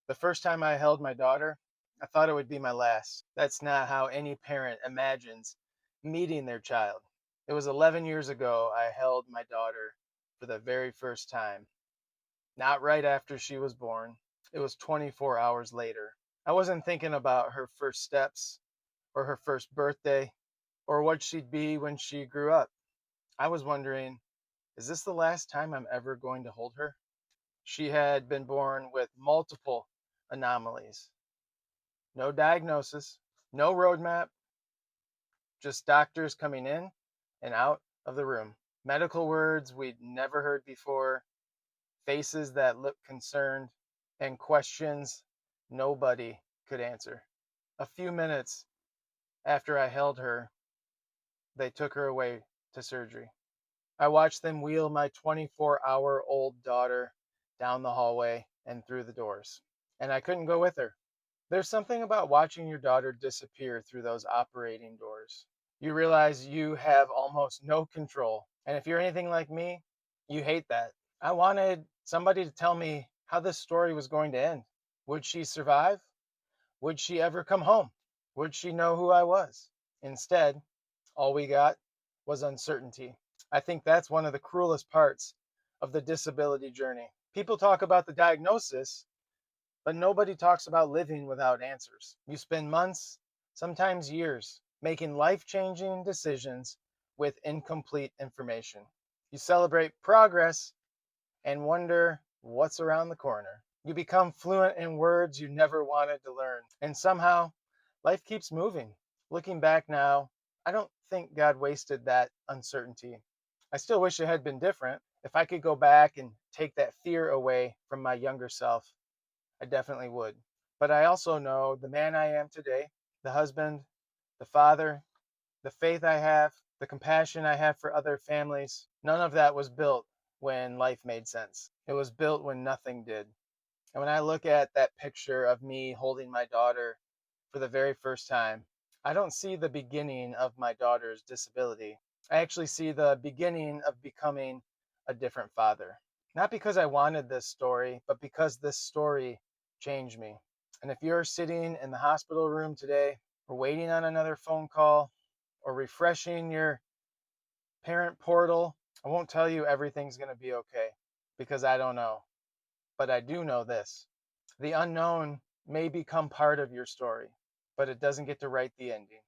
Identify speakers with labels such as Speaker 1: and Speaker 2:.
Speaker 1: The first time I held my daughter, I thought it would be my last. That's not how any parent imagines meeting their child. It was 11 years ago I held my daughter for the very first time. Not right after she was born, it was 24 hours later. I wasn't thinking about her first steps or her first birthday or what she'd be when she grew up. I was wondering, is this the last time I'm ever going to hold her? She had been born with multiple anomalies. No diagnosis, no roadmap, just doctors coming in and out of the room. Medical words we'd never heard before, faces that looked concerned, and questions nobody could answer. A few minutes after I held her, they took her away to surgery. I watched them wheel my 24-hour-old daughter down the hallway and through the doors, and I couldn't go with her. There's something about watching your daughter disappear through those operating doors. You realize you have almost no control. And if you're anything like me, you hate that. I wanted somebody to tell me how this story was going to end. Would she survive? Would she ever come home? Would she know who I was? Instead, all we got was uncertainty. I think that's one of the cruelest parts of the disability journey. People talk about the diagnosis, but nobody talks about living without answers. You spend months, sometimes years, making life changing decisions with incomplete information. You celebrate progress and wonder what's around the corner. You become fluent in words you never wanted to learn. And somehow, life keeps moving. Looking back now, I don't think God wasted that uncertainty. I still wish it had been different. If I could go back and take that fear away from my younger self, I definitely would. But I also know the man I am today, the husband, the father, the faith I have, the compassion I have for other families, none of that was built when life made sense. It was built when nothing did. And when I look at that picture of me holding my daughter for the very first time, I don't see the beginning of my daughter's disability. I actually see the beginning of becoming a different father. Not because I wanted this story, but because this story changed me. And if you're sitting in the hospital room today, or waiting on another phone call, or refreshing your parent portal, I won't tell you everything's going to be okay because I don't know. But I do know this: the unknown may become part of your story, but it doesn't get to write the ending.